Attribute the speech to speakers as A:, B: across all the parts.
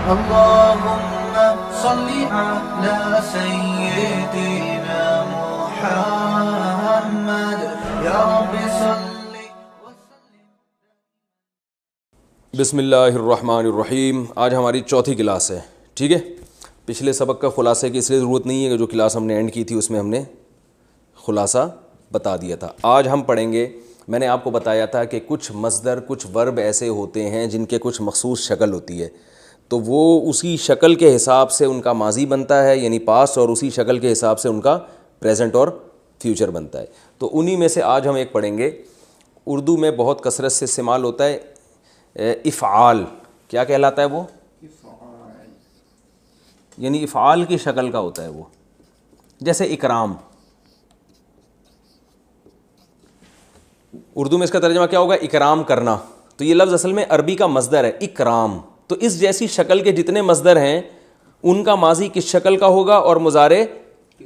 A: اللهم صل على سيدنا محمد یا رب صل وسلم.
B: بسم اللہ الرحمن الرحیم. آج ہماری چوتھی کلاس ہے. ٹھیک ہے, پچھلے سبق کا خلاصے کی اس لیے ضرورت نہیں ہے کہ جو کلاس ہم نے اینڈ کی تھی اس میں ہم نے خلاصہ بتا دیا تھا. آج ہم پڑھیں گے, میں نے آپ کو بتایا تھا کہ کچھ مصدر, کچھ ورب ایسے ہوتے ہیں جن کے کچھ مخصوص شکل ہوتی ہے, تو وہ اسی شکل کے حساب سے ان کا ماضی بنتا ہے یعنی پاسٹ, اور اسی شکل کے حساب سے ان کا پریزنٹ اور فیوچر بنتا ہے. تو انہی میں سے آج ہم ایک پڑھیں گے. اردو میں بہت کثرت سے استعمال ہوتا ہے افعال. کیا کہلاتا ہے وہ؟ یعنی افعال کی شکل کا ہوتا ہے وہ. جیسے اکرام, اردو میں اس کا ترجمہ کیا ہوگا؟ اکرام کرنا. تو یہ لفظ اصل میں عربی کا مصدر ہے اکرام. تو اس جیسی شکل کے جتنے مصدر ہیں ان کا ماضی کس شکل کا ہوگا اور مضارع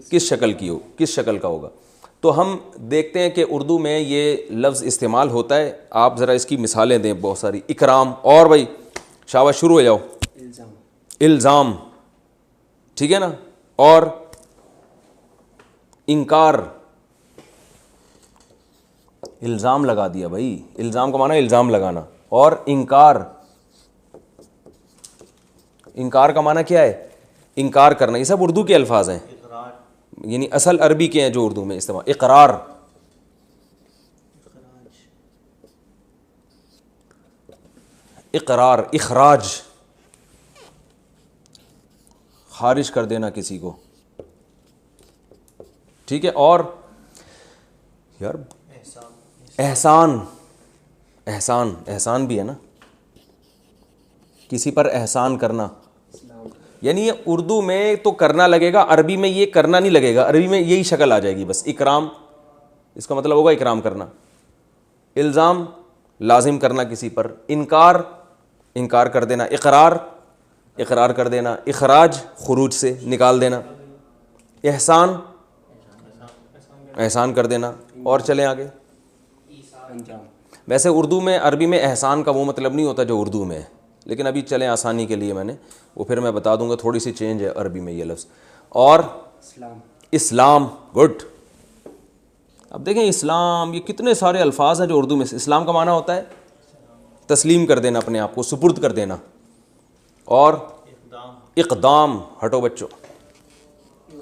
B: کس شکل کا ہوگا. تو ہم دیکھتے ہیں کہ اردو میں یہ لفظ استعمال ہوتا ہے. آپ ذرا اس کی مثالیں دیں بہت ساری. اکرام, اور بھائی شاباش شروع ہو جاؤ. الزام, ٹھیک ہے نا, اور انکار. الزام لگا دیا بھائی, الزام کا معنی الزام لگانا. اور انکار, انکار کا معنی کیا ہے؟ انکار کرنا. یہ سب اردو کے الفاظ ہیں, یعنی اصل عربی کے ہیں جو اردو میں استعمال. اقرار, اقرار. اخراج, خارج کر دینا کسی کو, ٹھیک ہے. اور یار احسان, احسان, احسان بھی ہے نا, کسی پر احسان کرنا. یعنی یہ اردو میں تو کرنا لگے گا, عربی میں یہ کرنا نہیں لگے گا. عربی میں یہی شکل آ جائے گی بس. اکرام اس کا مطلب ہوگا اکرام کرنا. الزام لازم کرنا کسی پر. انکار انکار کر دینا. اقرار اقرار کر دینا. اخراج خروج سے نکال دینا. احسان احسان کر دینا. اور چلیں آگے. ویسے اردو میں, عربی میں احسان کا وہ مطلب نہیں ہوتا جو اردو میں ہے, لیکن ابھی چلیں آسانی کے لیے میں نے وہ پھر میں بتا دوں گا. تھوڑی سی چینج ہے عربی میں یہ لفظ. اور اسلام, گڈ. اب دیکھیں اسلام, یہ کتنے سارے الفاظ ہیں جو اردو میں. اسلام کا معنی ہوتا ہے تسلیم کر دینا, اپنے آپ کو سپرد کر دینا. اور اقدام, ہٹو بچوں,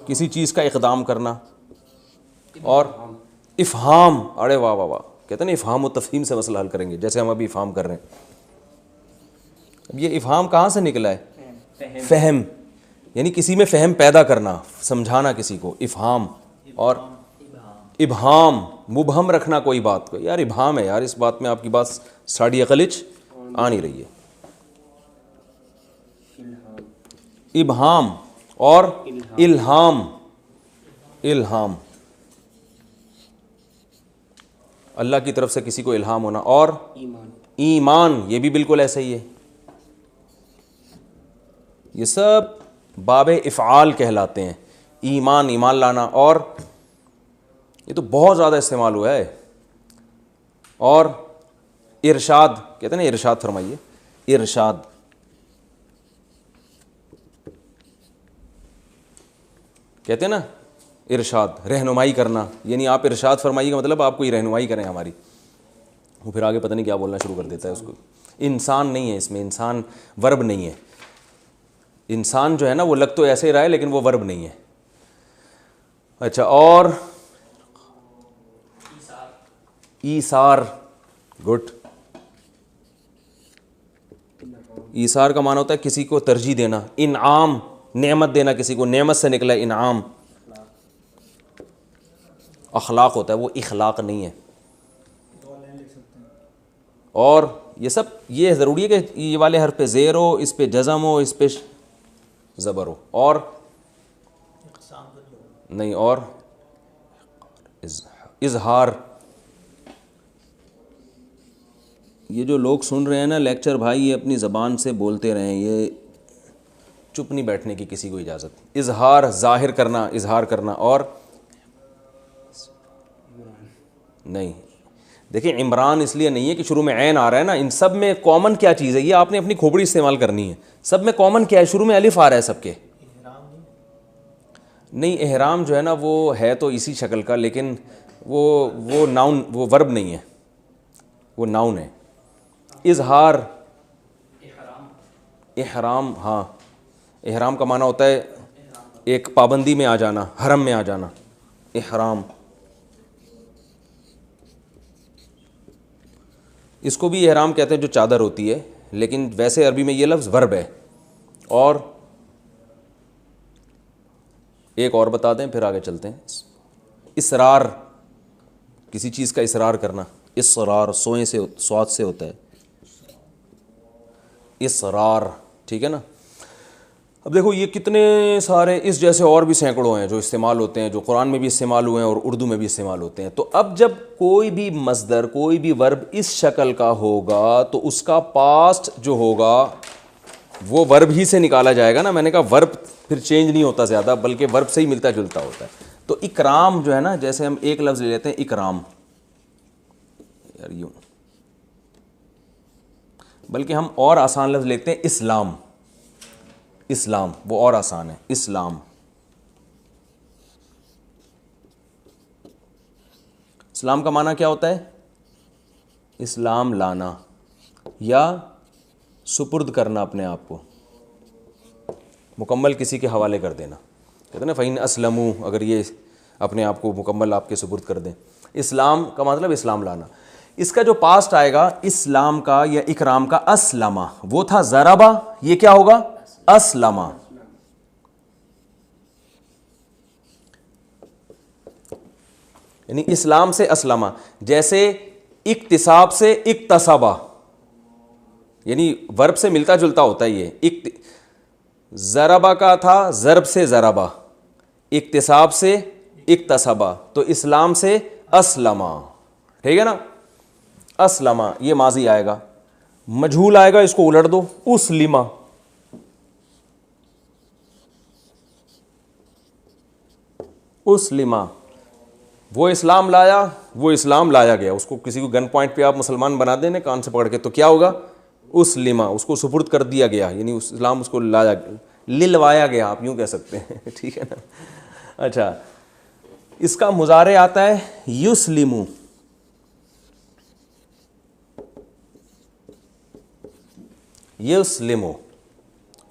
B: کسی چیز کا اقدام کرنا. اور افہام, ارے واہ واہ واہ, کہتے ہیں نا افہام و تفہیم سے مسئلہ حل کریں گے, جیسے ہم ابھی افہام کر رہے ہیں. اب یہ افہام کہاں سے نکلا ہے؟ فہم, یعنی کسی میں فہم پیدا کرنا, سمجھانا کسی کو, افہام. اور ابہام, مبہم رکھنا کوئی بات کو. یار ابہام ہے یار, اس بات میں آپ کی بات ساڑی عقلچ آ نہیں رہی ہے. ابہام. اور الہام, الہام اللہ کی طرف سے کسی کو الہام ہونا. اور ایمان, یہ بھی بالکل ایسا ہی ہے. یہ سب باب افعال کہلاتے ہیں. ایمان, ایمان لانا. اور یہ تو بہت زیادہ استعمال ہوا ہے. اور ارشاد, کہتے ہیں نا ارشاد فرمائیے. ارشاد, کہتے ہیں نا ارشاد, رہنمائی کرنا. یعنی آپ ارشاد فرمائیے کا مطلب آپ کوئی رہنمائی کریں ہماری. وہ پھر آگے پتہ نہیں کیا بولنا شروع کر دیتا ہے اس کو. انسان نہیں ہے اس میں, انسان ورب نہیں ہے. انسان جو ہے نا وہ لگ تو ایسے ہی رہا ہے لیکن وہ ورب نہیں ہے. اچھا, اور ایثار, گڈ. ایثار کا معنی ہوتا ہے کسی کو ترجیح دینا. انعام, نعمت دینا کسی کو, نعمت سے نکلا ہے انعام. اخلاق ہوتا ہے وہ, اخلاق نہیں ہے. اور یہ سب یہ ضروری ہے کہ یہ والے حرف پہ زیر ہو, اس پہ جزم ہو, اس پہ زبر ہو. اور نہیں, اور اظہار. یہ جو لوگ سن رہے ہیں نا لیکچر بھائی, یہ اپنی زبان سے بولتے رہیں, یہ چپ نہیں بیٹھنے کی کسی کو اجازت. اظہار, ظاہر کرنا, اظہار کرنا. اور نہیں, دیکھیں عمران اس لیے نہیں ہے کہ شروع میں عین آ رہا ہے نا, ان سب میں کامن کیا چیز ہے, یہ آپ نے اپنی کھوپڑی استعمال کرنی ہے. سب میں کامن کیا ہے, شروع میں الف آ رہا ہے سب کے. نہیں احرام جو ہے نا وہ ہے تو اسی شکل کا, لیکن وہ ناؤن, وہ ورب نہیں ہے, وہ ناؤن ہے. اظہار احرام, ہاں احرام کا معنی ہوتا ہے ایک پابندی میں آ جانا, حرم میں آ جانا, احرام. اس کو بھی احرام کہتے ہیں جو چادر ہوتی ہے, لیکن ویسے عربی میں یہ لفظ ورب ہے. اور ایک اور بتا دیں پھر آگے چلتے ہیں. اصرار, کسی چیز کا اصرار کرنا, اصرار سوئیں سے سواد سے ہوتا ہے اصرار, ٹھیک ہے نا. اب دیکھو یہ کتنے سارے اس جیسے اور بھی سینکڑوں ہیں جو استعمال ہوتے ہیں, جو قرآن میں بھی استعمال ہوئے ہیں اور اردو میں بھی استعمال ہوتے ہیں. تو اب جب کوئی بھی مصدر, کوئی بھی ورب اس شکل کا ہوگا تو اس کا پاسٹ جو ہوگا وہ ورب ہی سے نکالا جائے گا نا. میں نے کہا ورب پھر چینج نہیں ہوتا زیادہ, بلکہ ورب سے ہی ملتا جلتا ہوتا ہے. تو اکرام جو ہے نا, جیسے ہم ایک لفظ لے لیتے ہیں اکرام, یار یوں, بلکہ ہم اور آسان لفظ لیتے ہیں اسلام. اسلام وہ اور آسان ہے, اسلام. اسلام کا معنی کیا ہوتا ہے؟ اسلام لانا یا سپرد کرنا اپنے آپ کو, مکمل کسی کے حوالے کر دینا. کہتے ہیں نا فَإِنْ أَسْلَمُوا, اگر یہ اپنے آپ کو مکمل آپ کے سپرد کر دیں. اسلام کا مطلب اسلام لانا. اس کا جو پاسٹ آئے گا اسلام کا یا اکرام کا, اسلمہ, وہ تھا ضربہ, یہ کیا ہوگا؟ اسلمہ. یعنی اسلام سے اسلمہ. جیسے اکتساب سے اکتسبہ, یعنی ورب سے ملتا جلتا ہوتا ہے یہ. ضربہ کا تھا ضرب سے ضربہ, اکتساب سے اکتسبہ, تو اسلام سے اسلمہ, ٹھیک ہے نا. اسلمہ یہ ماضی آئے گا. مجھول آئے گا, اس کو الٹ دو, اسلمہ. اسلمہ وہ اسلام لایا, وہ اسلام لایا گیا. اس کو کسی کو گن پوائنٹ پہ آپ مسلمان بنا دیں نا کان سے پکڑ کے, تو کیا ہوگا؟ اسلمہ, اس کو سپرد کر دیا گیا, یعنی اسلام اس کو لایا, للوایا گیا, آپ یوں کہہ سکتے ہیں, ٹھیک ہے نا. اچھا, اس کا مضارع آتا ہے یسلمو. یسلمو,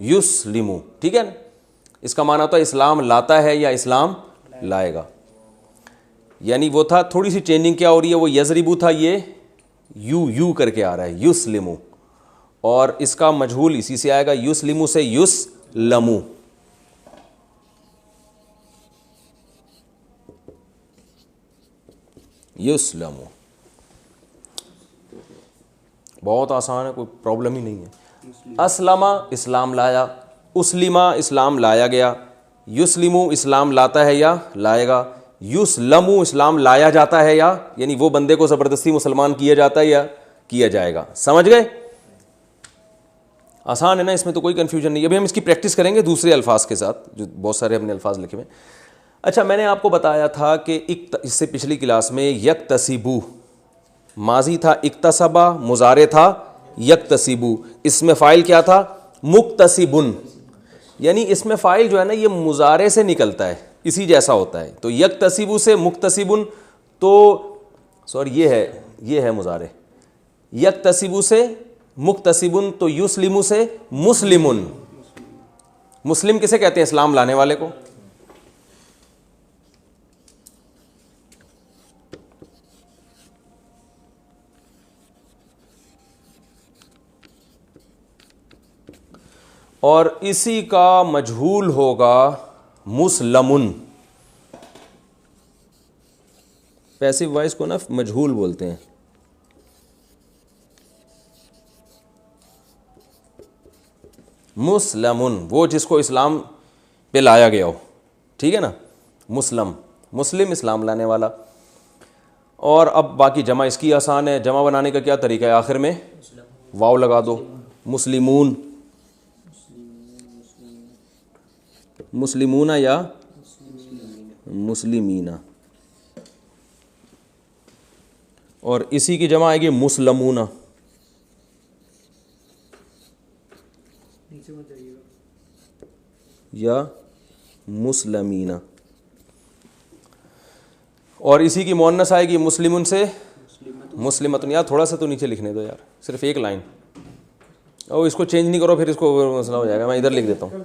B: یسلمو, ٹھیک ہے نا. اس کا معنی ہوتا ہے اسلام لاتا ہے یا اسلام لائے گا. یعنی وہ تھا, تھوڑی سی چینجنگ کیا ہو رہی ہے, وہ یزربو تھا, یہ یو کر کے آ رہا ہے, یسلمو. اور اس کا مجہول اسی سے آئے گا, یسلمو سے یسلمو. یسلمو بہت آسان ہے, کوئی پرابلم ہی نہیں ہے. اسلمہ اسلام لایا, اسلمہ اسلام لایا گیا, یسلمو اسلام لاتا ہے یا لائے گا, یسلمو اسلام لایا جاتا ہے یا, یعنی وہ بندے کو زبردستی مسلمان کیا جاتا ہے یا کیا جائے گا. سمجھ گئے؟ آسان ہے نا, اس میں تو کوئی کنفیوژن نہیں. ابھی ہم اس کی پریکٹس کریں گے دوسرے الفاظ کے ساتھ, جو بہت سارے ہم نے الفاظ لکھے ہوئے. اچھا, میں نے آپ کو بتایا تھا کہ اس سے پچھلی کلاس میں یکتسبو ماضی تھا, اکتسبہ مضارع تھا یکتسبو. اس میں فاعل کیا تھا؟ مکتسبن. یعنی اس میں فاعل جو ہے نا یہ مضارع سے نکلتا ہے, اسی جیسا ہوتا ہے. تو یکتسبو سے مکتسبن, تو سوری یہ ہے مضارع. یکتسبو سے مکتسبن, تو یسلمو سے مسلمن. مسلم کسے کہتے ہیں؟ اسلام لانے والے کو. اور اسی کا مجہول ہوگا مسلمن. پیسو وائس کو نا مجہول بولتے ہیں. مسلمن وہ جس کو اسلام پہ لایا گیا ہو, ٹھیک ہے نا. مسلم, مسلم اسلام لانے والا. اور اب باقی جمع اس کی آسان ہے. جمع بنانے کا کیا طریقہ ہے؟ آخر میں واو لگا دو, مسلمون, مسلمون یا مسلمین. اور اسی کی جمع آئے گی مسلمون یا مسلمین. اور اسی کی مؤنث آئے گی مسلمن سے مسلمتن. یار تھوڑا سا تو نیچے لکھنے دو یار, صرف ایک لائن. اور اس کو چینج نہیں کرو پھر اس کو مسئلہ ہو جائے گا. میں ادھر لکھ دیتا ہوں,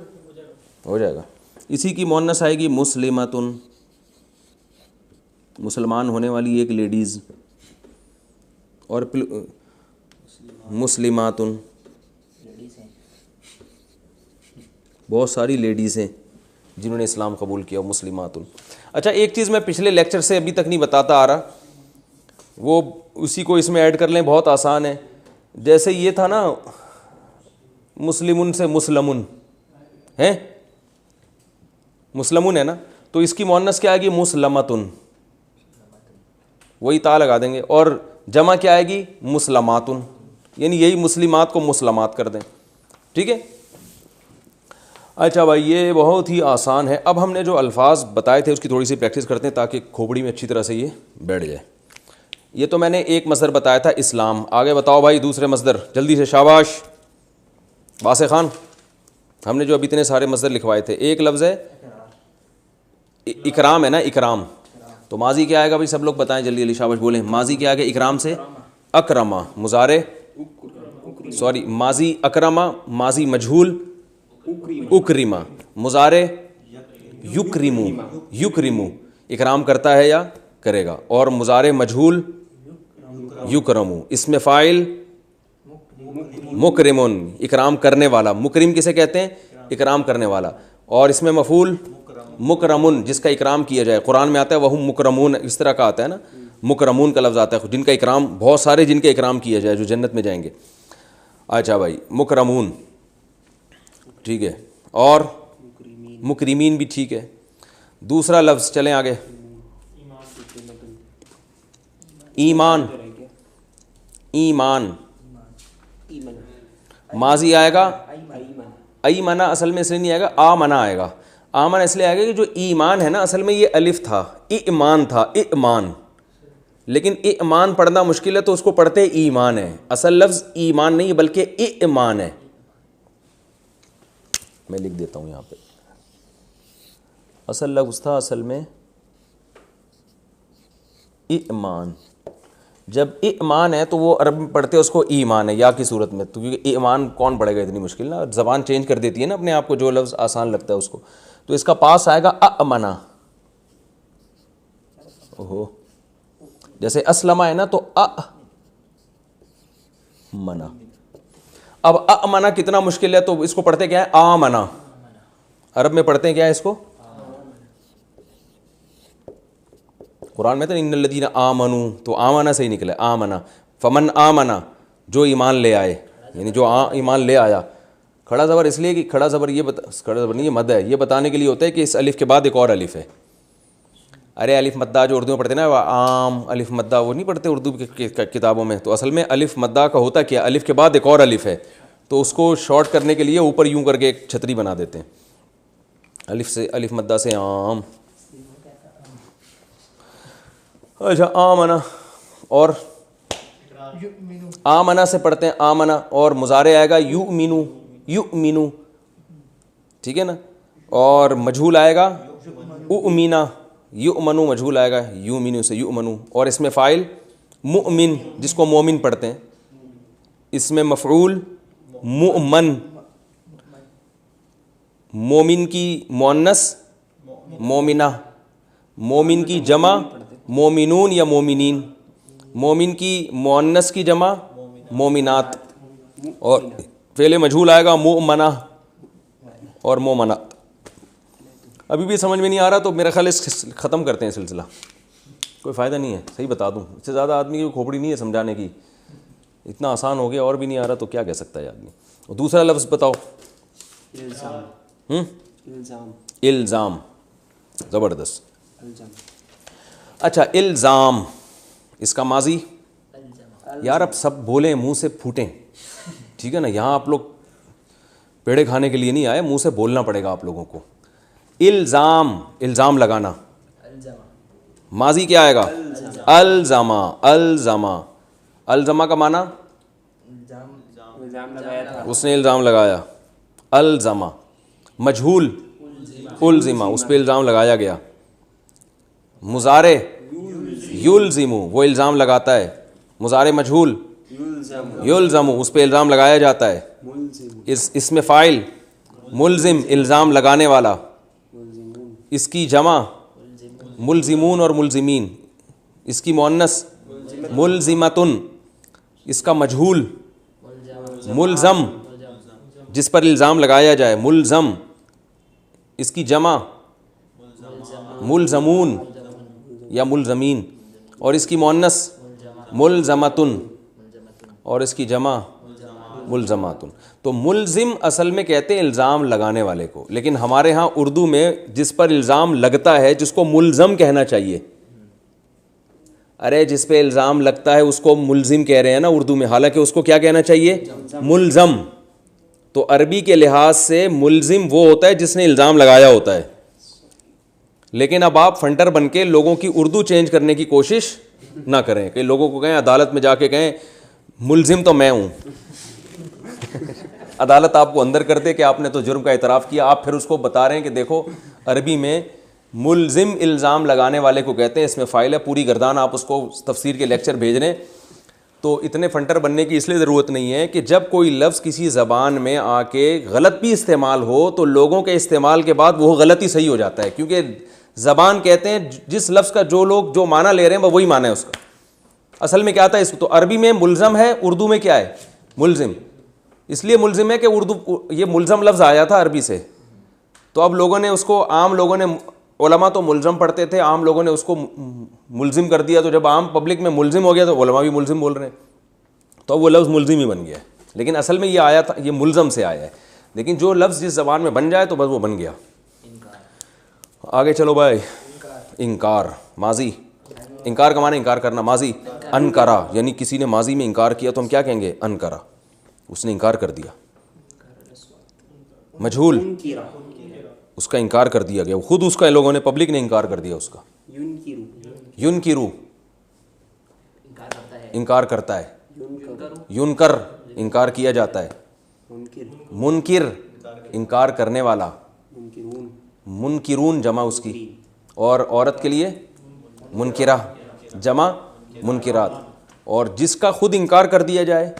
B: ہو جائے گا. اسی کی مؤنث آئے گی مسلمتن, مسلمان ہونے والی ایک لیڈیز. اور مسلماتن, بہت ساری لیڈیز ہیں جنہوں نے اسلام قبول کیا. مسلماتن. اچھا ایک چیز میں پچھلے لیکچر سے ابھی تک نہیں بتاتا آ رہا, وہ اسی کو اس میں ایڈ کر لیں, بہت آسان ہے. جیسے یہ تھا نا مسلمن سے مسلمن ہے, مسلمن ہے نا, تو اس کی مؤنث کیا آئے گی مسلمتن, وہی تا لگا دیں گے. اور جمع کیا آئے گی مسلماتن, یعنی یہی مسلمات کو مسلمات کر دیں. ٹھیک ہے. اچھا بھائی یہ بہت ہی آسان ہے. اب ہم نے جو الفاظ بتائے تھے اس کی تھوڑی سی پریکٹس کرتے ہیں تاکہ کھوپڑی میں اچھی طرح سے یہ بیٹھ جائے. یہ تو میں نے ایک مصدر بتایا تھا اسلام. آگے بتاؤ بھائی دوسرے مصدر جلدی سے, شاباش واسع خان. ہم نے جو ابھی اتنے سارے مصدر لکھوائے تھے, ایک لفظ ہے اکرام, ہے نا اکرام. تو ماضی کیا آئے گا بھائی, سب لوگ بتائیں جلدی جلدی, شاباش بولیں. ماضی کیا آئے گا اکرام سے اکرما. مضارع ماضی اکرما, ماضی مجہول اکرما. مضارع یکرمو, یکرمو اکرام کرتا ہے یا کرے گا. اور مضارع مجہول یکرمو. اس میں فاعل مکرمون, اکرام کرنے والا. مکرم کسے کہتے ہیں, اکرام کرنے والا. اور اس میں مفعول مکرمون, جس کا اکرام کیا جائے. قرآن میں آتا ہے وہم مکرمون, اس طرح کا آتا ہے نا, مکرمون کا لفظ آتا ہے جن کا اکرام, بہت سارے جن کا اکرام کیا جائے جو جنت میں جائیں گے. اچھا بھائی مکرمون ٹھیک ہے, اور مکرمین بھی ٹھیک ہے. دوسرا لفظ چلیں آگے, ایمان. ایمان ماضی آئے گا ایمنا, اصل میں اس لیے نہیں آئے گا, آمنا آئے گا. آمن اس لیے آئے گا کہ جو ایمان ہے نا اصل میں یہ الف تھا, ایمان تھا, ایمان. لیکن ایمان پڑھنا مشکل ہے تو اس کو پڑھتے ایمان ہے. اصل لفظ ایمان نہیں بلکہ ایمان ہے. میں لکھ دیتا ہوں یہاں پہ, اصل لفظ تھا اصل میں ایمان. جب ایمان ہے تو وہ عرب میں پڑھتے اس کو ایمان ہے یا کی صورت میں, تو کیونکہ ایمان کون پڑھے گا اتنی مشکل نا, زبان چینج کر دیتی ہے نا اپنے آپ کو, جو لفظ آسان لگتا ہے اس کو. تو اس کا پاس آئے گا امنا. اوہو, جیسے اسلمہ ہے نا تو منا. اب امنا کتنا مشکل ہے, تو اس کو پڑھتے کیا ہے آمنا. عرب میں پڑھتے ہیں کیا ہے اس کو, قرآن میں تو ان الذین آمنوا, تو آمنا سے ہی نکلا آمنا. فمن آمنا, جو ایمان لے آئے, یعنی جو ایمان لے آیا. کھڑا زبر اس لیے کہ کھڑا زبر یہ کھڑا زبر نہیں, یہ مد ہے, یہ بتانے کے لیے ہوتا ہے کہ اس الف کے بعد ایک اور الف ہے. ارے الف مدہ جو اردو میں پڑھتے ہیں نا, وہ عام الف مدہ وہ نہیں پڑھتے اردو کی کتابوں میں, تو اصل میں الف مدہ کا ہوتا کیا, الف کے بعد ایک اور الف ہے, تو اس کو شارٹ کرنے کے لیے اوپر یوں کر کے ایک چھتری بنا دیتے ہیں. الف سے, الف مدہ سے عام. اچھا آمنا, اور آمنا سے پڑھتے ہیں آمنا. اور مضارع آئے گا یؤمنو, یؤمنو ٹھیک ہے نا. اور مجہول آئے گا اؤمنا, یؤمنو مجہول آئے گا یؤمنو سے یؤمنو. اور اس میں فاعل مؤمن, جس کو مومن پڑھتے ہیں. اس میں مفعول مؤمن, مومن کی مؤنث مومنہ, مومن کی جمع مومنون یا مومنین, مومن کی مؤنث کی جمع مومنات. اور فعل مجہول آئے گا مؤمنہ اور مومنات. ابھی بھی سمجھ میں نہیں آ رہا تو میرا خیال اس ختم کرتے ہیں سلسلہ, کوئی فائدہ نہیں ہے. صحیح بتا دوں, اس سے زیادہ آدمی کی کھوپڑی نہیں ہے سمجھانے کی, اتنا آسان ہو گیا اور بھی نہیں آ رہا تو کیا کہہ سکتا ہے آدمی. اور دوسرا لفظ بتاؤ, الزام. زبردست. اچھا الزام, اس کا ماضی, یار اب سب بولیں منہ سے پھوٹیں, ٹھیک ہے نا. یہاں آپ لوگ پیڑے کھانے کے لیے نہیں آئے, منہ سے بولنا پڑے گا آپ لوگوں کو. الزام, الزام لگانا, ماضی کیا آئے گا؟ الزما. الزما, الزما کا معنی اس نے الزام لگایا. الزما. مجہول الزما, اس پہ الزام لگایا گیا. مضارع یلزم, وہ الزام لگاتا ہے. مضارع مجہول یلزم, اس پہ الزام لگایا جاتا ہے. اس میں فاعل ملزم, الزام لگانے والا. اس کی جمع ملزمون اور ملزمین. اس کی مؤنث ملزمتن. اس کا مجہول ملزم, جس پر الزام لگایا جائے, ملزم. اس کی جمع ملزمون یا ملزمین, اور اس کی مؤنث ملزمتن, اور اس کی جمع ملزماتن. تو ملزم اصل میں کہتے ہیں الزام لگانے والے کو, لیکن ہمارے ہاں اردو میں جس پر الزام لگتا ہے جس کو ملزم کہنا چاہیے. ارے جس پہ الزام لگتا ہے اس کو ملزم کہہ رہے ہیں نا اردو میں, حالانکہ اس کو کیا کہنا چاہیے؟ ملزم. تو عربی کے لحاظ سے ملزم وہ ہوتا ہے جس نے الزام لگایا ہوتا ہے. لیکن اب آپ فنٹر بن کے لوگوں کی اردو چینج کرنے کی کوشش نہ کریں کہ لوگوں کو کہیں عدالت میں جا کے کہیں ملزم تو میں ہوں. عدالت آپ کو اندر کر دے کہ آپ نے تو جرم کا اعتراف کیا. آپ پھر اس کو بتا رہے ہیں کہ دیکھو عربی میں ملزم الزام لگانے والے کو کہتے ہیں, اس میں فائل ہے پوری گردان. آپ اس کو تفسیر کے لیکچر بھیج رہے ہیں. تو اتنے فنٹر بننے کی اس لیے ضرورت نہیں ہے کہ جب کوئی لفظ کسی زبان میں آ کے غلط بھی استعمال ہو تو لوگوں کے استعمال کے بعد وہ غلطی صحیح ہو جاتا ہے, کیونکہ زبان کہتے ہیں جس لفظ کا جو لوگ جو معنی لے رہے ہیں وہی معنی ہے اس کا. اصل میں کیا آتا ہے اس کو, تو عربی میں ملزم ہے, اردو میں کیا ہے؟ ملزم. اس لیے ملزم ہے کہ اردو یہ ملزم لفظ آیا تھا عربی سے, تو اب لوگوں نے اس کو, عام لوگوں نے, علماء تو ملزم پڑھتے تھے, عام لوگوں نے اس کو ملزم کر دیا. تو جب عام پبلک میں ملزم ہو گیا تو علماء بھی ملزم بول رہے ہیں, تو اب وہ لفظ ملزم ہی بن گیا ہے. لیکن اصل میں یہ آیا تھا, یہ ملزم سے آیا ہے. لیکن جو لفظ جس زبان میں بن جائے تو بس وہ بن گیا. آگے چلو بھائی. انکار ماضی, انکار کا معنی انکار کرنا. ماضی انکرا, یعنی کسی نے ماضی میں انکار کیا تو ہم کیا کہیں گے؟ انکرا, اس نے انکار کر دیا. مجہول اس کا انکار کر دیا گیا, خود اس کا لوگوں نے, پبلک نے انکار کر دیا اس کا. ینکرو انکار کرتا ہے. ینکر انکار کیا جاتا ہے. منکر انکار کرنے والا. منکرون جمع اس کی, اور عورت کے لیے منکرہ جمع منکرات. اور جس کا خود انکار کر دیا جائے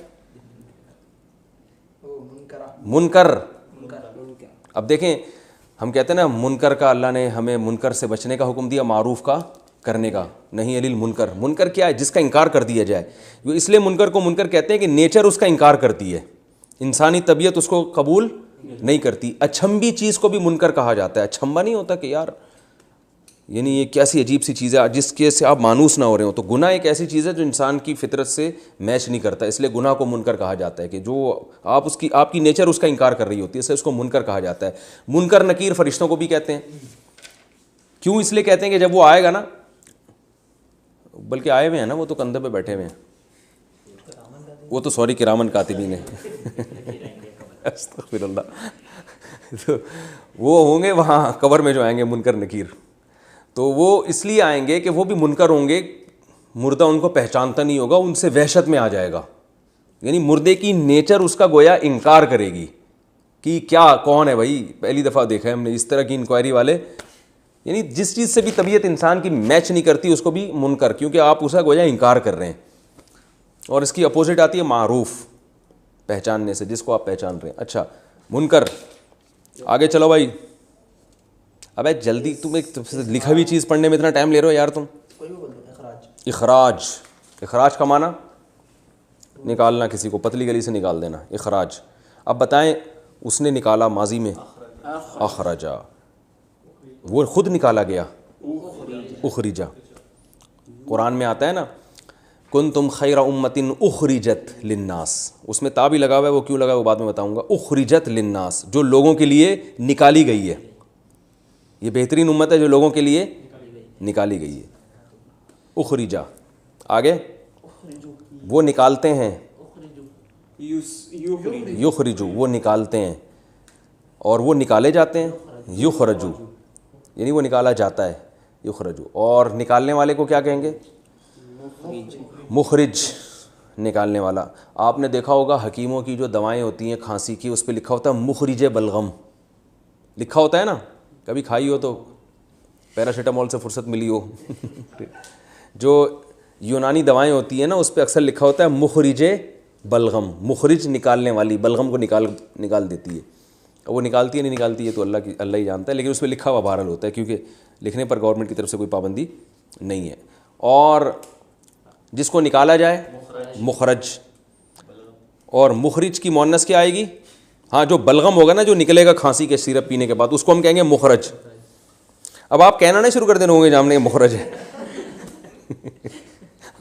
B: منکر. اب دیکھیں ہم کہتے ہیں نا منکر کا, اللہ نے ہمیں منکر سے بچنے کا حکم دیا, معروف کا کرنے کا نہیں. علیل منکر, منکر کیا ہے؟ جس کا انکار کر دیا جائے. وہ اس لیے منکر کو منکر کہتے ہیں کہ نیچر اس کا انکار کرتی ہے, انسانی طبیعت اس کو قبول نہیں کرتی. اچھمبی چیز کو بھی منکر کہا جاتا ہے. اچھمبا نہیں ہوتا کہ یار یعنی یہ کیسی عجیب سی چیز ہے جس کے سے آپ مانوس نہ ہو رہے ہو. تو گناہ ایک ایسی چیز ہے جو انسان کی فطرت سے میچ نہیں کرتا, اس لیے گناہ کو منکر کہا جاتا ہے کہ جو آپ کی نیچر اس کا انکار کر رہی ہوتی ہے, اس سے اس کو منکر کہا جاتا ہے. منکر نکیر فرشتوں کو بھی کہتے ہیں. کیوں؟ اس لیے کہتے ہیں کہ جب وہ آئے گا نا, بلکہ آئے ہوئے ہیں نا, وہ تو کندھے پہ بیٹھے ہوئے ہیں, وہ تو سوری کرامن کاتبین ہیں. استغفر اللہ. تو وہ ہوں گے وہاں قبر میں جو آئیں گے منکر نکیر, تو وہ اس لیے آئیں گے کہ وہ بھی منکر ہوں گے. مردہ ان کو پہچانتا نہیں ہوگا, ان سے وحشت میں آ جائے گا. یعنی مردے کی نیچر اس کا گویا انکار کرے گی کہ کیا کون ہے بھائی, پہلی دفعہ دیکھا ہے ہم نے اس طرح کی انکوائری والے. یعنی جس چیز سے بھی طبیعت انسان کی میچ نہیں کرتی اس کو بھی منکر, کیونکہ آپ اس کا گویا انکار کر رہے ہیں. اور اس کی اپوزٹ آتی ہے معروف, پہچاننے سے, جس کو آپ پہچان رہے ہیں. اچھا منکر. آگے چلو بھائی. ابے جلدی, تم ایک لکھا ہوئی چیز پڑھنے میں اتنا ٹائم لے رہے ہو یار تم. اخراج. اخراج کا معنی نکالنا, کسی کو پتلی گلی سے نکال دینا, اخراج. اب بتائیں اس نے نکالا ماضی میں اخرجا, وہ خود نکالا گیا اخرجا. قرآن میں آتا ہے نا کنتم خیر امۃ اخرجت للناس, اس میں تا بھی لگا ہوا ہے, وہ کیوں لگا ہے وہ بعد میں بتاؤں گا. اخرجت للناس, جو لوگوں کے لیے نکالی گئی ہے. یہ بہترین امت ہے جو لوگوں کے لیے نکالی گئی ہے. اخرجا. آگے وہ نکالتے ہیں, یخرجو وہ نکالتے ہیں, اور وہ نکالے جاتے ہیں, یخرجو یعنی وہ نکالا جاتا ہے. یخرجو. اور نکالنے والے کو کیا کہیں گے؟ مخرج، نکالنے والا. آپ نے دیکھا ہوگا حکیموں کی جو دوائیں ہوتی ہیں کھانسی کی، اس پہ لکھا ہوتا ہے مخرج بلغم، لکھا ہوتا ہے نا. کبھی کھائی ہو تو پیراسیٹامول سے فرصت ملی ہو جو یونانی دوائیں ہوتی ہیں نا اس پہ اکثر لکھا ہوتا ہے مخرج بلغم. مخرج نکالنے والی، بلغم کو نکال دیتی ہے. وہ نکالتی ہے نہیں نکالتی ہے تو اللہ ہی جانتا ہے، لیکن اس پہ لکھا ہوا بہرحال ہوتا ہے کیونکہ لکھنے پر گورنمنٹ کی طرف سے کوئی پابندی نہیں ہے. اور جس کو نکالا جائے مخرج. اور مخرج کی مؤنث کیا آئے گی؟ ہاں جو بلغم ہوگا نا، جو نکلے گا کھانسی کے سیرپ پینے کے بعد، اس کو ہم کہیں گے مخرج. اب آپ کہنا نہیں شروع کر دینا ہوں گے جب ہم نے مخرج ہے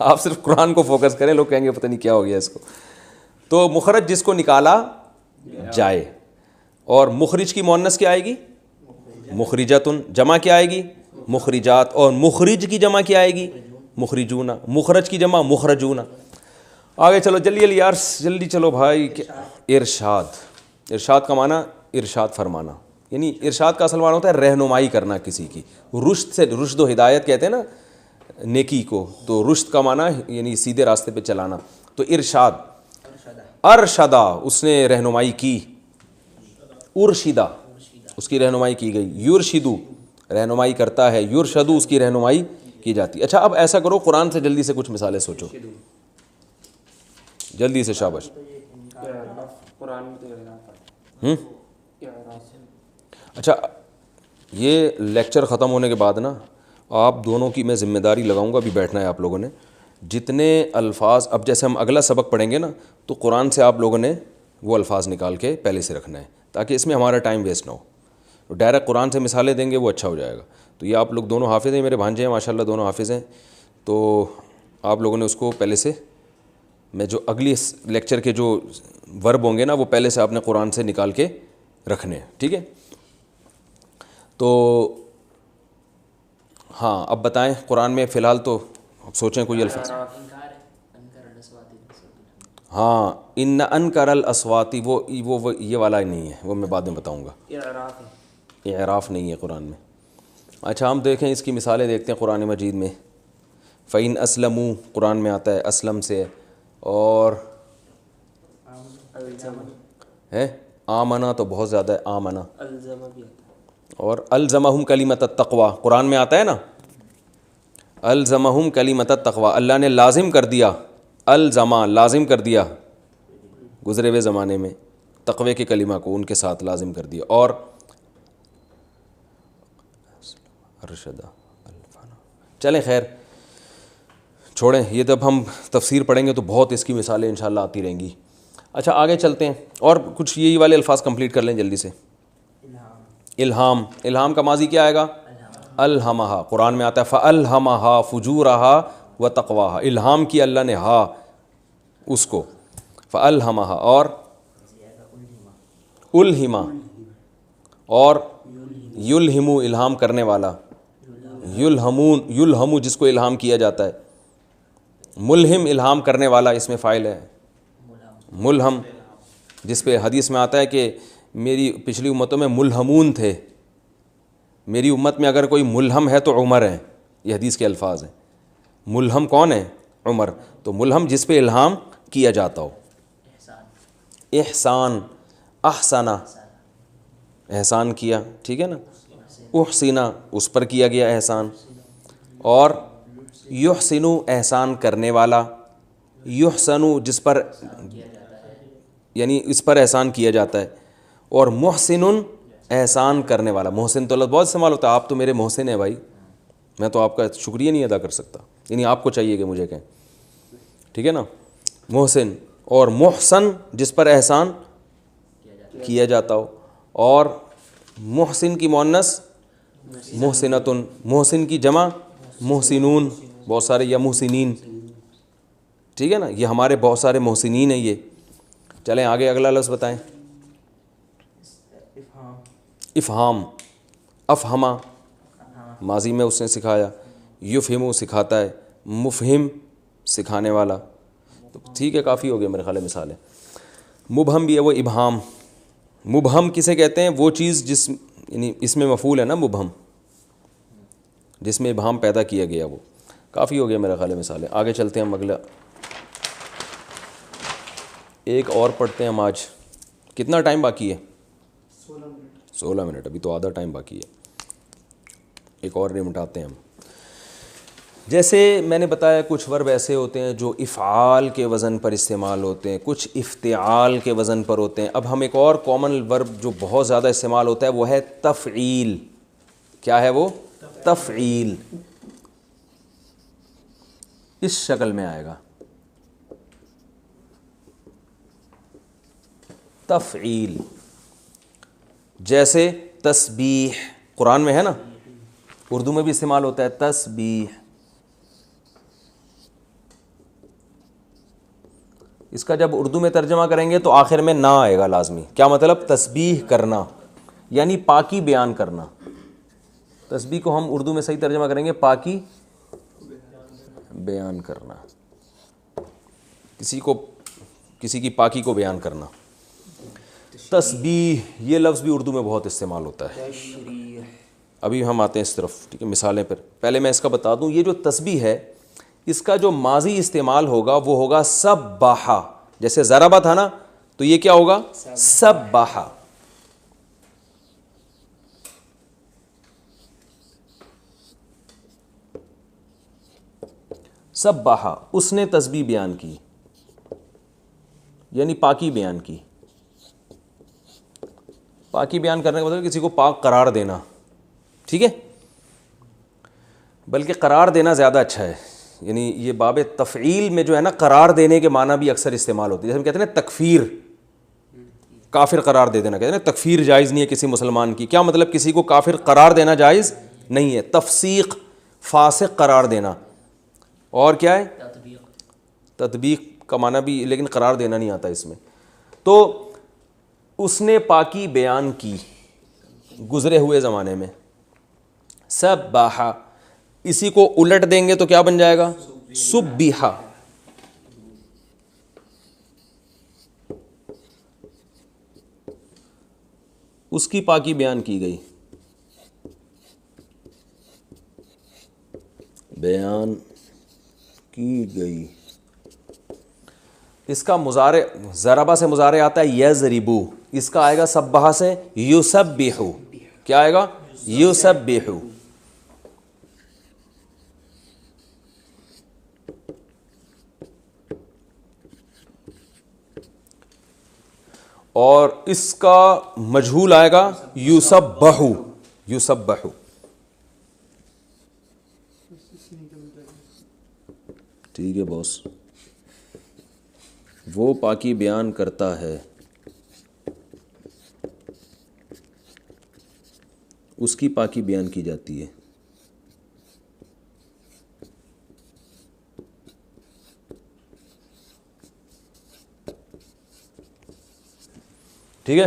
B: آپ صرف قرآن کو فوکس کریں، لوگ کہیں گے پتہ نہیں کیا ہو گیا اس کو. تو مخرج جس کو نکالا جائے. اور مخرج کی مؤنث کیا آئے گی؟ مخرجاتن. جمع کیا آئے گی؟ مخرجات. اور مخرج کی جمع کیا آئے گی؟ مخرجون. مخرج کی جمع مخرجون. آگے چلو جلدی جلدی یار، جلدی چلو بھائی. ارشاد. ارشاد کا معنی ارشاد فرمانا، یعنی ارشاد کا اصل معنی ہوتا ہے رہنمائی کرنا کسی کی. رشد سے، رشد و ہدایت کہتے ہیں نا نیکی کو، تو رشد کا معنی یعنی سیدھے راستے پہ چلانا. تو ارشاد، ارشدہ اس نے رہنمائی کی، ارشدہ اس کی رہنمائی کی گئی. یرشدو رہنمائی کرتا ہے، یرشدو اس کی رہنمائی کی جاتی ہے. اچھا اب ایسا کرو، قرآن سے جلدی سے کچھ مثالیں سوچو، جلدی سے شاباش. اچھا یہ لیکچر ختم ہونے کے بعد نا آپ دونوں کی میں ذمہ داری لگاؤں گا، ابھی بیٹھنا ہے آپ لوگوں نے. جتنے الفاظ اب جیسے ہم اگلا سبق پڑھیں گے نا تو قرآن سے آپ لوگوں نے وہ الفاظ نکال کے پہلے سے رکھنا ہے تاکہ اس میں ہمارا ٹائم ویسٹ نہ ہو. ڈائریکٹ قرآن سے مثالیں دیں گے وہ اچھا ہو جائے گا. تو یہ آپ لوگ دونوں حافظ ہیں، میرے بھانجے ہیں ماشاءاللہ دونوں حافظ ہیں، تو آپ لوگوں نے اس کو پہلے سے، میں جو اگلی لیکچر کے جو ورب ہوں گے نا وہ پہلے سے آپ نے قرآن سے نکال کے رکھنے ہیں، ٹھیک ہے. تو ہاں اب بتائیں قرآن میں فی الحال تو اب سوچیں کوئی الفاظ. ہاں ان انکر الاصواتی وہ یہ والا نہیں ہے، وہ میں بعد میں بتاؤں گا. اعراف نہیں ہے قرآن میں. اچھا ہم دیکھیں اس کی مثالیں دیکھتے ہیں قرآن مجید میں. فَإِنْ أَسْلَمُوا قرآن میں آتا ہے اسلم سے، اور ہے آمنا تو بہت زیادہ ہے آمنا، اور الزمہم کلمۃ التقوی قرآن میں آتا ہے نا. الزمہم کلمۃ التقوی اللہ نے لازم کر دیا، الزما لازم کر دیا گزرے ہوئے زمانے میں تقوی کے کلمہ کو ان کے ساتھ لازم کر دیا. اور ارشدہ الفانا. چلیں خیر چھوڑیں یہ، جب ہم تفسیر پڑھیں گے تو بہت اس کی مثالیں انشاءاللہ آتی رہیں گی. اچھا آگے چلتے ہیں اور کچھ یہی والے الفاظ کمپلیٹ کر لیں جلدی سے. الہام. الہام کا ماضی کیا آئے گا؟ الہمہا. قرآن میں آتا ہے فَأَلْهَمَهَا فُجُورَهَا وَتَقْوَاهَا. الہام کی اللہ نے ہا اس کو، فَأَلْهَمَهَا. اور الہما، اور یلہمو الہام کرنے والا، یلہمون یلہمو جس کو الہام کیا جاتا ہے. ملہم الہام کرنے والا اس میں فاعل ہے. ملہم جس پہ حدیث میں آتا ہے کہ میری پچھلی امتوں میں ملہمون تھے، میری امت میں اگر کوئی ملہم ہے تو عمر ہے. یہ حدیث کے الفاظ ہیں. ملہم کون ہے؟ عمر. تو ملہم جس پہ الہام کیا جاتا ہو. احسان، احسنہ احسان کیا، ٹھیک ہے نا. احسنہ اس پر کیا گیا احسان. اور یحسنو احسان کرنے والا، یحسنو جس پر یعنی اس پر احسان کیا جاتا ہے. اور محسن احسان کرنے والا. محسن تو لفظ بہت استعمال ہوتا ہے، آپ تو میرے محسن ہیں بھائی، میں تو آپ کا شکریہ نہیں ادا کر سکتا، یعنی آپ کو چاہیے کہ مجھے کہیں، ٹھیک ہے نا. محسن. اور محسن جس پر احسان کیا جاتا ہو. اور محسن کی مؤنث محسنتن، محسن کی جمع محسنون، بہت سارے، یا محسنین، ٹھیک ہے نا. یہ ہمارے بہت سارے محسنین ہیں یہ. چلیں آگے اگلا لفظ بتائیں. افہام. افہما ماضی میں اس نے سکھایا. یفہمو سکھاتا ہے. مفہم سکھانے والا. تو ٹھیک ہے کافی ہو گیا میرے خیال ہے مثال ہے. مبہم بھی ہے وہ ابہام. مبہم کسے کہتے ہیں؟ وہ چیز جس یعنی اس میں مفعول ہے نا مبہم. جس میں ابہام پیدا کیا گیا. وہ کافی ہو گیا میرا خیال ہے مثالیں. آگے چلتے ہیں ہم اگلا ایک اور پڑھتے ہیں ہم. آج کتنا ٹائم باقی ہے؟ 16 منٹ. ابھی تو آدھا ٹائم باقی ہے. ایک اور نمٹاتے ہیں ہم. جیسے میں نے بتایا کچھ ورب ایسے ہوتے ہیں جو افعال کے وزن پر استعمال ہوتے ہیں, کچھ افتعال کے وزن پر ہوتے ہیں. اب ہم ایک اور کامن ورب جو بہت زیادہ استعمال ہوتا ہے وہ ہے تفعیل. کیا ہے وہ؟ تفعیل. اس شکل میں آئے گا تفعیل. جیسے تسبیح قرآن میں ہے نا, اردو میں بھی استعمال ہوتا ہے تسبیح. اس کا جب اردو میں ترجمہ کریں گے تو آخر میں نہ آئے گا لازمی. کیا مطلب؟ تسبیح کرنا یعنی پاکی بیان کرنا. تسبیح کو ہم اردو میں صحیح ترجمہ کریں گے پاکی بیان کرنا, کسی کی پاکی کو بیان کرنا. تسبیح یہ لفظ بھی اردو میں بہت استعمال ہوتا ہے. ابھی ہم آتے ہیں اس طرف, ٹھیک ہے, مثالیں پر. پہلے میں اس کا بتا دوں, یہ جو تسبیح ہے اس کا جو ماضی استعمال ہوگا وہ ہوگا سبحا. جیسے ضربہ تھا نا, تو یہ کیا ہوگا؟ سبحا. سبحا اس نے تسبیح بیان کی یعنی پاکی بیان کی. پاکی بیان کرنے کا مطلب کسی کو پاک قرار دینا. ٹھیک ہے, بلکہ قرار دینا زیادہ اچھا ہے. یعنی یہ باب تفعیل میں جو ہے نا قرار دینے کے معنی بھی اکثر استعمال ہوتی ہے. جیسے ہم کہتے ہیں نا تکفیر, کافر قرار دے دینا. کہتے ہیں نا تکفیر جائز نہیں ہے کسی مسلمان کی. کیا مطلب؟ کسی کو کافر قرار دینا جائز نہیں ہے. تفسیق فاسق قرار دینا. اور کیا ہے؟ تطبیق کا معنی بھی, لیکن قرار دینا نہیں آتا اس میں. تو اس نے پاکی بیان کی گزرے ہوئے زمانے میں. سبحا, اسی کو الٹ دیں گے تو کیا بن جائے گا؟ سبحا. اس کی پاکی بیان کی گئی, بیان کی گئی. اس کا مضارع ضربہ سے مضارع آتا ہے یضربو. اس کا آئے گا سبحا سے یسبحو. کیا آئے گا؟ یسبحو. اور اس کا مجہول آئے گا یسبحو. یسبحو. ٹھیک ہے باس, وہ پاکی بیان کرتا ہے, اس کی پاکی بیان کی جاتی ہے. ٹھیک ہے.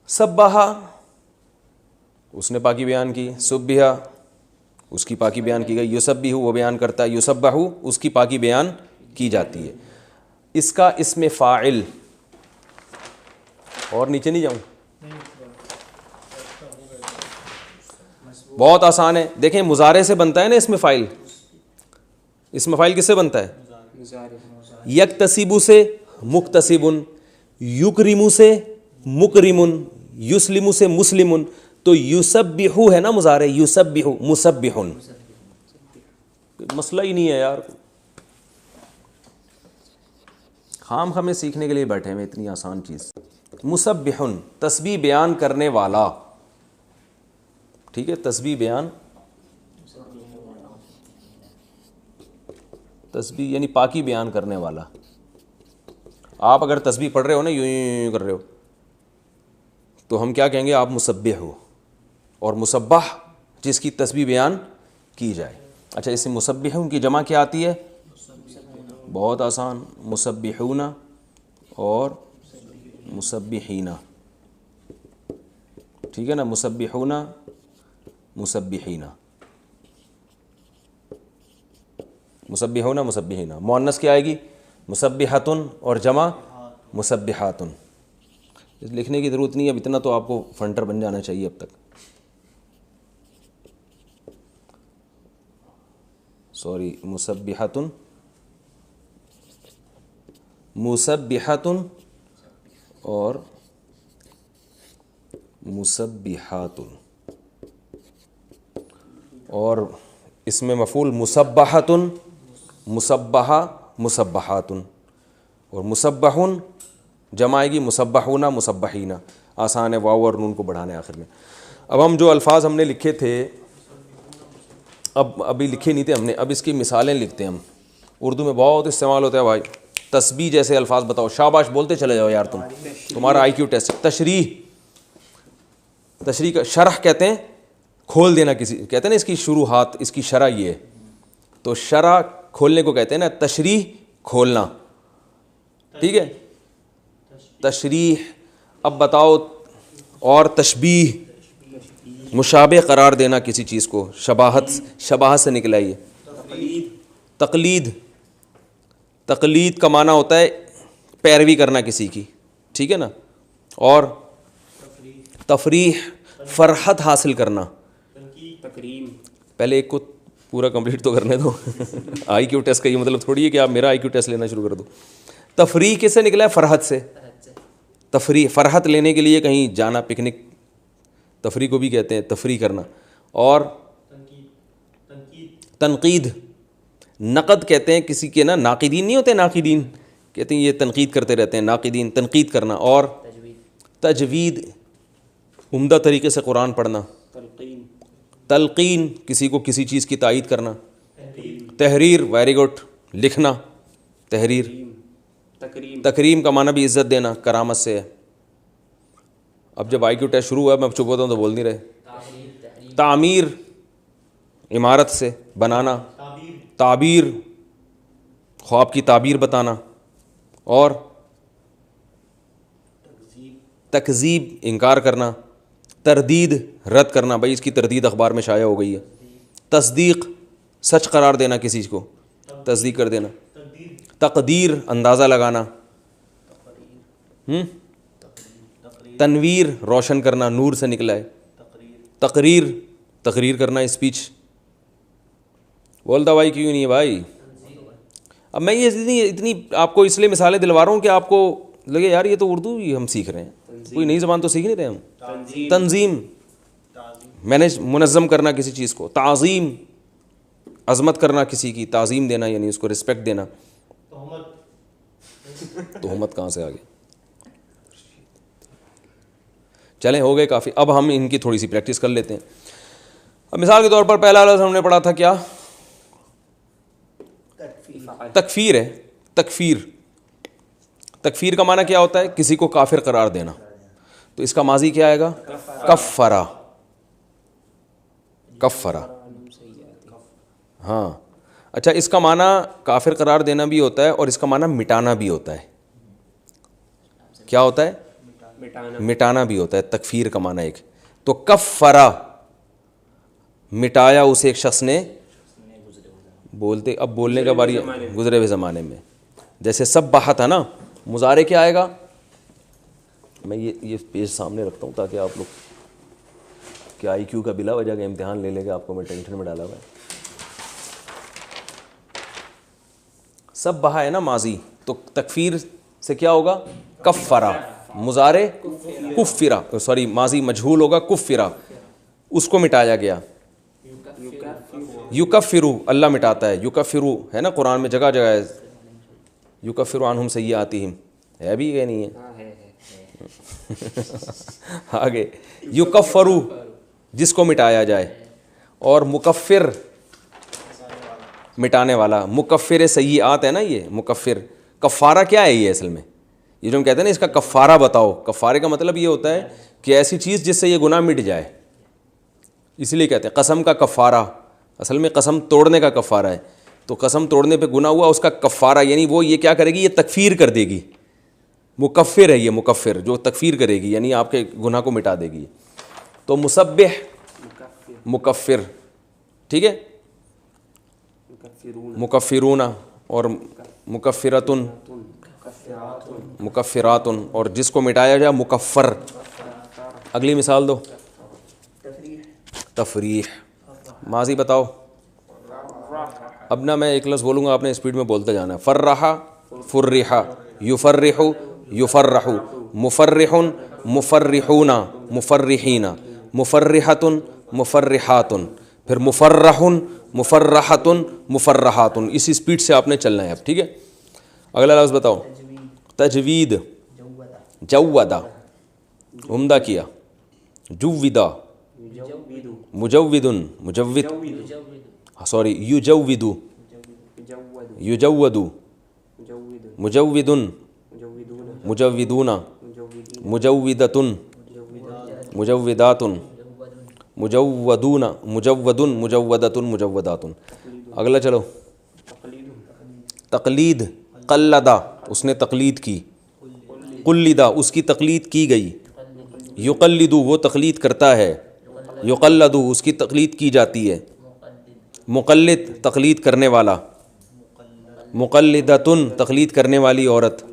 B: سبحا اس نے پاکی بیان کی, سبحا اس کی پاکی بیان کی گئی, یسبحو وہ بیان کرتا ہے, یسبحو اس کی پاکی بیان کی جاتی ہے. اس کا اسم فاعل, اور نیچے نہیں جاؤں, بہت آسان ہے. دیکھیں مضارع سے بنتا ہے نا اسم فاعل. اسم فاعل کس سے بنتا ہے؟ یکتسب سے مکتسب, یکرم سے مکرم, یسلم سے مسلم. تو یسبحو ہے نا مضارع, یسبحو مسبح. مسئلہ ہی نہیں ہے یار, خام ہمیں سیکھنے کے لیے بیٹھے ہیں اتنی آسان چیز. مسبح تسبیح بیان کرنے والا. ٹھیک ہے, تسبیح بیان, تسبیح یعنی پاکی بیان کرنے والا. آپ اگر تسبیح پڑھ رہے ہو نا, یوں کر رہے ہو, تو ہم کیا کہیں گے؟ آپ مسبح ہو. اور مسبح جس کی تسبیح بیان کی جائے. اچھا, اس سے مسبحون کی جمع کیا آتی ہے؟ بہت آسان, مسبحون اور مسبحین. ٹھیک ہے نا, مسبحون مسبحین, مسبحون مسبحین. مؤنث کیا آئے گی؟ مسبحاتن, اور جمع مسبحاتن. لکھنے کی ضرورت نہیں ہے, اب اتنا تو آپ کو فنٹر بن جانا چاہیے اب تک. سوری مسبحتن، مسبحتن اور مسبحاتن، اور اس میں مفعول مسبحتن، مسبحہ، مسبحاتن، اور مسبحن جمع آئے گی مسبحون، مسبحین، آسان ہے، واو اور نون کو بڑھانے آخر میں۔ اب ہم جو الفاظ ہم نے لکھے تھے، ابھی لکھے نہیں تھے ہم نے، اب اس کی مثالیں لکھتے ہیں ہم۔ اردو میں بہت استعمال ہوتا ہے بھائی، تسبیح جیسے الفاظ بتاؤ، شاباش بولتے چلے جاؤ یار، تمہارا آئی کیو ٹیسٹ۔ تشریح، تشریح کا شرح کہتے ہیں کھول دینا کسی، کہتے ہیں نا اس کی شروحات، اس کی شرح یہ ہے، تو شرح کھولنے کو کہتے ہیں نا، تشریح کھولنا، ٹھیک ہے۔ تشریح، اب بتاؤ، اور تشبیہ مشابہ قرار دینا کسی چیز کو، شباہت، شباہت سے نکلا یہ۔ تقلید، تقلید کا معنی ہوتا ہے پیروی کرنا کسی کی، ٹھیک ہے نا۔ اور تفریح، فرحت حاصل کرنا۔ پہلے ایک کو پورا کمپلیٹ تو کرنے دو۔ آئی کیو ٹیسٹ کا یہ مطلب تھوڑی ہے کہ آپ میرا آئی کیو ٹیسٹ لینا شروع کر دو۔ تفریح کس سے نکلا ہے؟ فرحت سے۔ تفریح، فرحت لینے کے لیے کہیں جانا، پکنک، تفریح کو بھی کہتے ہیں تفریح کرنا۔ اور تنقید، نقد کہتے ہیں کسی کے نا، ناقدین نہیں ہوتے، ناقدین کہتے ہیں یہ تنقید کرتے رہتے ہیں، ناقدین، تنقید کرنا۔ اور تجوید، عمدہ طریقے سے قرآن پڑھنا۔ تلقین، کسی کو کسی چیز کی تائید کرنا۔ تحریر، ویری گڈ، لکھنا، تحریر۔ تکریم کا معنی بھی عزت دینا، کرامت سے ہے۔ اب جب آئی کیو ٹیسٹ شروع ہوا میں اب چپ ہوتا ہوں تو بول نہیں رہے۔ تعمیر، عمارت سے بنانا۔ تعبیر، خواب کی تعبیر بتانا۔ اور تکذیب، انکار کرنا۔ تردید، رد کرنا، بھائی اس کی تردید اخبار میں شائع ہو گئی ہے۔ تصدیق، سچ قرار دینا کسی کو، تصدیق کر دینا۔ تقدیر، اندازہ لگانا۔ تنویر، روشن کرنا، نور سے نکلا ہے۔ تقریر، تقریر کرنا، اسپیچ۔ بولتا بھائی کیوں نہیں ہے بھائی؟ اب میں یہ اتنی آپ کو اس لیے مثالیں دلوا رہا ہوں کہ آپ کو لگے یار یہ تو اردو ہی ہم سیکھ رہے ہیں، کوئی نئی زبان تو سیکھ نہیں رہے ہم۔ تنظیم، مینج، منظم کرنا کسی چیز کو۔ تعظیم، عظمت کرنا کسی کی، تعظیم دینا یعنی اس کو رسپیکٹ دینا۔ تہمت کہاں سے آ گئی؟ چلیں ہو گئے کافی، اب ہم ان کی تھوڑی سی پریکٹس کر لیتے ہیں۔ اب مثال کے طور پر پہلا لفظ ہم نے پڑھا تھا کیا؟ تکفیر ہے۔ تکفیر، تکفیر کا معنی کیا ہوتا ہے؟ کسی کو کافر قرار دینا۔ تو اس کا ماضی کیا آئے گا؟ کفرا، کفرا، ہاں۔ اچھا، اس کا معنی کافر قرار دینا بھی ہوتا ہے اور اس کا معنی مٹانا بھی ہوتا ہے۔ کیا ہوتا ہے؟ مٹانا بھی ہوتا ہے، تکفیر کا معنی ایک تو کفرا، مٹایا اسے ایک شخص نے، بولتے اب بولنے کا باری گزرے ہوئے زمانے میں، جیسے سبحہ تھا نا، مضارع کیا آئے گا؟ میں یہ پیج سامنے رکھتا ہوں تاکہ آپ لوگ کہ آئی کیو کا بلا وجہ کا امتحان لے لے گا، آپ کو میں ٹینشن میں ڈالا ہوا ہے۔ سبحہ ہے نا ماضی، تو تکفیر سے کیا ہوگا؟ کفرا، مضارع کفرا، سوری ماضی مجہول ہوگا کفرا، اس کو مٹایا گیا۔ یکفرو، اللہ مٹاتا ہے، یکفرو ہے نا قرآن میں جگہ جگہ ہے، یکفر عنہم سیئاتہم، ہے بھی کہ نہیں ہے؟ آگے یکفرو، جس کو مٹایا جائے، اور مکفر، مٹانے والا، مکفر سیئات ہے نا، یہ مکفر۔ کفارہ کیا ہے یہ اصل میں؟ یہ جو ہم کہتے ہیں نا اس کا کفارہ بتاؤ، کفارے کا مطلب یہ ہوتا ہے کہ ایسی چیز جس سے یہ گناہ مٹ جائے، اس لیے کہتے ہیں قسم کا کفارہ، اصل میں قسم توڑنے کا کفارہ ہے، تو قسم توڑنے پہ گناہ ہوا، اس کا کفارہ یعنی وہ یہ کیا کرے گی؟ یہ تکفیر کر دے گی، مکفر ہے یہ، مکفر جو تکفیر کرے گی یعنی آپ کے گناہ کو مٹا دے گی۔ تو مسبح، مکفر، ٹھیک ہے، مکفرون اور مکفراتن، مکفراتن، اور جس کو مٹایا جائے مکفر۔ اگلی مثال دو۔ تفریح، ماضی بتاؤ۔ اب نا میں ایک لفظ بولوں گا، آپ نے اسپیڈ میں بولتے جانا ہے. فرحا فرحا، یفرح یفرح، مفرح مفرحون مفرحین، مفرحۃ مفرحات، پھر مفرح مفرحۃ مفرحات. اسی اسپیڈ سے آپ نے چلنا ہے اب. ٹھیک ہے، اگلا لفظ بتاؤ. تجوید، جودا عمدہ کیا، جودا مجود مجود، سوری یجود یجود، مجود مجودون، مجودۃ مجودات، مجودون مجود مجودۃ مجودات. اگلا چلو. تقلید، قلدا اس نے تقلید کی، قلدا اس کی تقلید کی گئی. یقلد وہ تقلید کرتا ہے، یقلد اس کی تقلید کی جاتی ہے. مقلد تقلید کرنے والا، مقلدۃ تقلید کرنے والی عورت،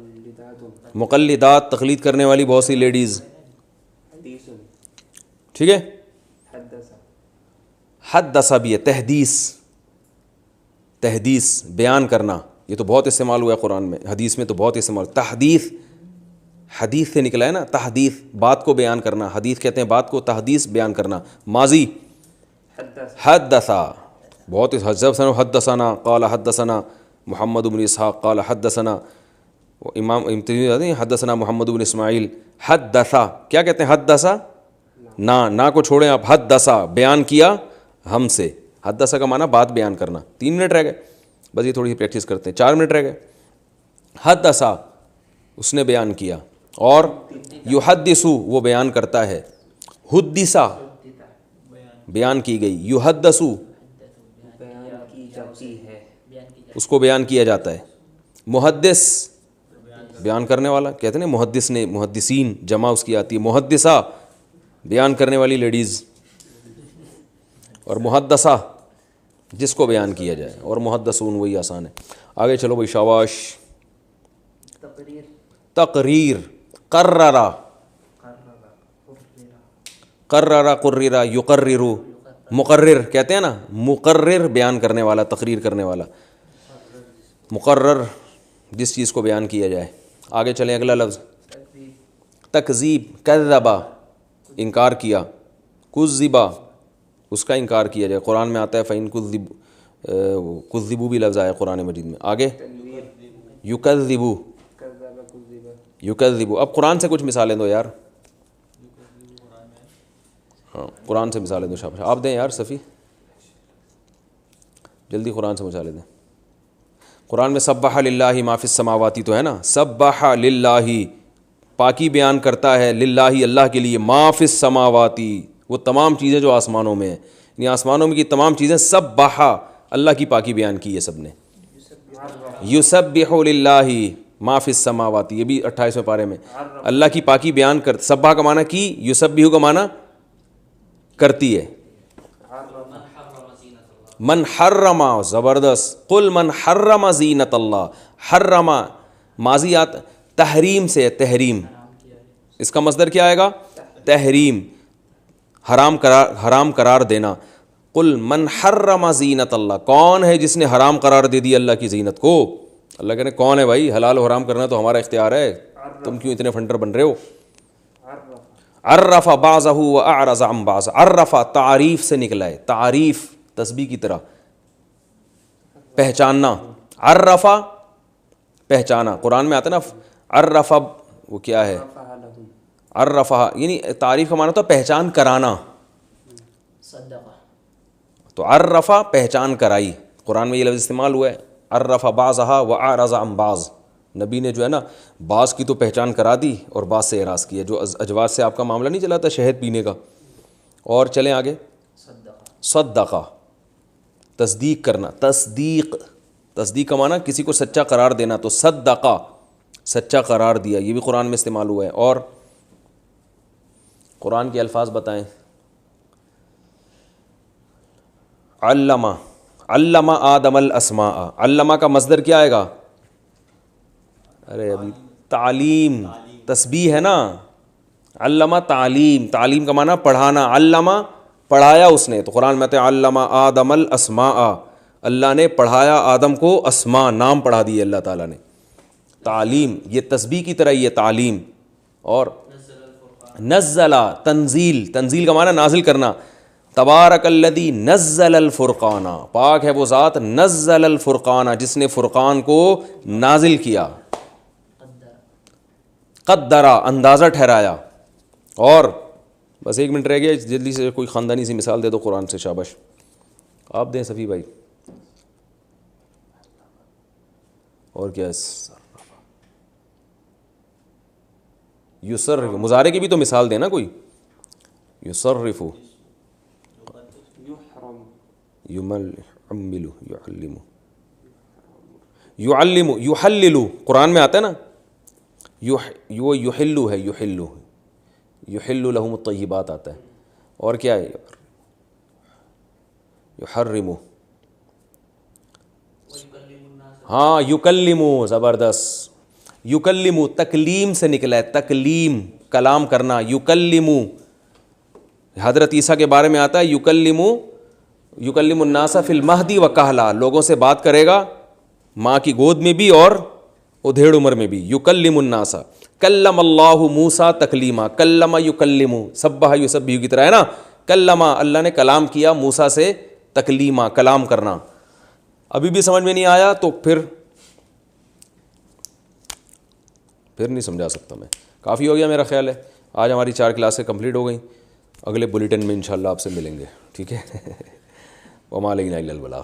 B: مقلدات تقلید کرنے والی بہت سی لیڈیز. ٹھیک ہے. حدث بھی ہے، تحدیث، تحدیث بیان کرنا، یہ تو بہت استعمال ہوا ہے قرآن میں، حدیث میں تو بہت استعمال. تحدیث حدیث سے نکلا ہے نا، تحدیث بات کو بیان کرنا، حدیث کہتے ہیں بات کو، تحدیث بیان کرنا. ماضی حدثا، بہت حدثنا قال حدثنا محمد بن اسحاق قال حدثنا امام حدثنا محمد بن اسماعیل. حدثا کیا کہتے ہیں؟ حدثا نا کو چھوڑیں آپ، حدثا بیان کیا ہم سے. حدثا کا معنی بات بیان کرنا. 3 منٹ رہ گئے بس، یہ تھوڑی سی پریکٹس کرتے ہیں. 4 منٹ رہ گئے. حدثا اس نے بیان کیا، اور یحدثو وہ بیان کرتا ہے. حدثا بیان کی گئی، یحدثو اس کو بیان کیا جاتا ہے. محدث بیان کرنے والا، کہتے ہیں نا محدث نے، محدثین جمع اس کی آتی ہے. محدثہ بیان کرنے والی لیڈیز، اور محدثہ جس کو بیان کیا جائے، اور محدثون وہی آسان ہے. آگے چلو بھائی، شاباش. تقریر، قررا قررا قررا یقرر، مقرر کہتے ہیں نا، مقرر بیان کرنے والا، تقریر کرنے والا. مقرر جس چیز کو بیان کیا جائے. آگے چلیں، اگلا لفظ. تکذیب، کذبا انکار کیا، کذبا اس کا انکار کیا جائے. قرآن میں آتا ہے فَإِن کذبوا بھی لفظ آیا قرآن مجید میں. آگے یکذبو، یکذبو. اب قرآن سے کچھ مثالیں دو یار. ہاں قرآن سے مثالیں دو. شاباش، آپ دیں یار صفی، جلدی قرآن سے مثالیں دیں. قرآن میں سبح للہ ما فی السماواتی تو ہے نا، سبح للہ پاکی بیان کرتا ہے، للہ اللہ کے لیے، ما فی السماواتی وہ تمام چیزیں جو آسمانوں میں ہیں، یعنی آسمانوں میں کی تمام چیزیں. سبح اللہ کی پاکی بیان کی ہے سب نے. یسبح للہ ما فی السماواتی، یہ بھی 28ویں پارے میں اللہ کی پاکی بیان کر. سبح کا معنی کی، یسبح کا معنی کرتی ہے. من حرم، زبردست. قل من حرم زینت اللہ. حرم ماضیات تحریم سے، تحریم اس کا مصدر کیا آئے گا؟ تحریم، حرام قرار دینا. قل من حرم زینت اللہ، کون ہے جس نے حرام قرار دے دی اللہ کی زینت کو؟ اللہ کہنے کون ہے بھائی؟ حلال و حرام کرنا تو ہمارا اختیار ہے، تم کیوں اتنے فنڈر بن رہے ہو؟ عرف بعضہ واعرض عن بعض. عرف تعریف سے نکلا ہے، تعریف تسبیح کی طرح، پہچاننا. عرف پہچانا. قرآن میں آتا ہے نا عرف، وہ کیا ہے؟ عرفہ یعنی تعریف کا معنی تو پہچان کرانا. تو عرفہ پہچان کرائی. قرآن میں یہ لفظ استعمال ہوا ہے، عرف بعضها واعرض عن بعض. نبی نے جو ہے نا بعض کی تو پہچان کرا دی اور بعض سے اعراض کیا. جو اجواز سے آپ کا معاملہ نہیں چلا تھا شہد پینے کا. اور چلیں آگے. صدقہ تصدیق کرنا. تصدیق، تصدیق کا معنی کسی کو سچا قرار دینا. تو صدقہ سچا قرار دیا، یہ بھی قرآن میں استعمال ہوا ہے. اور قرآن کے الفاظ بتائیں. علمہ، علمہ آدم الاسماء. علمہ کا مصدر کیا آئے گا؟ ارے ابھی تعلیم، تسبیح ہے نا. علمہ تعلیم، تعلیم کا معنی پڑھانا. علمہ پڑھایا اس نے. تو قرآن میں آتا ہے علمہ آدم الاسماء. اللہ نے پڑھایا آدم کو اسماء، نام پڑھا دیے اللہ تعالیٰ نے. تعلیم یہ تسبیح کی طرح یہ تعلیم. اور نزلہ تنزیل، تنزیل کا معنی نازل کرنا. تبارک الذی نزل الفرقان، پاک ہے وہ ذات نزل الفرقان جس نے فرقان کو نازل کیا. قدرا اندازہ ٹھہرایا. اور بس 1 منٹ رہ گیا، جلدی سے کوئی خاندانی سی مثال دے دو قرآن سے. شاباش آپ دیں صفی بھائی. اور کیا یصرف، مضارع کی بھی تو مثال دینا کوئی. یصرف، یعمل، یعلم، یحلل، قرآن میں آتا ہے نا. یحلو ہے، یحلو، یحل لہم الطیبات آتا ہے. اور کیا ہے؟ یحرم، ہاں یکلمو، زبردست. یکلمو تکلیم سے نکلا ہے، تکلیم کلام کرنا. یکلمو حضرت عیسیٰ کے بارے میں آتا ہے یکلمو، یکلم الناس فی المہدی و کہلا، لوگوں سے بات کرے گا ماں کی گود میں بھی اور ادھیڑ عمر میں بھی. یکلم الناس. کلم اللہ موسیٰ تکلیما، کلم یکلم، سبح یسبح کی طرح ہے نا. کلم، اللہ نے کلام کیا موسیٰ سے تکلیما، کلام کرنا. ابھی بھی سمجھ میں نہیں آیا تو پھر نہیں سمجھا سکتا میں. کافی ہو گیا میرا خیال ہے. آج ہماری 4 کلاسیں کمپلیٹ ہو گئیں. اگلے بلیٹن میں انشاءاللہ آپ سے ملیں گے. ٹھیک ہے. وما علینا الا البلاغ.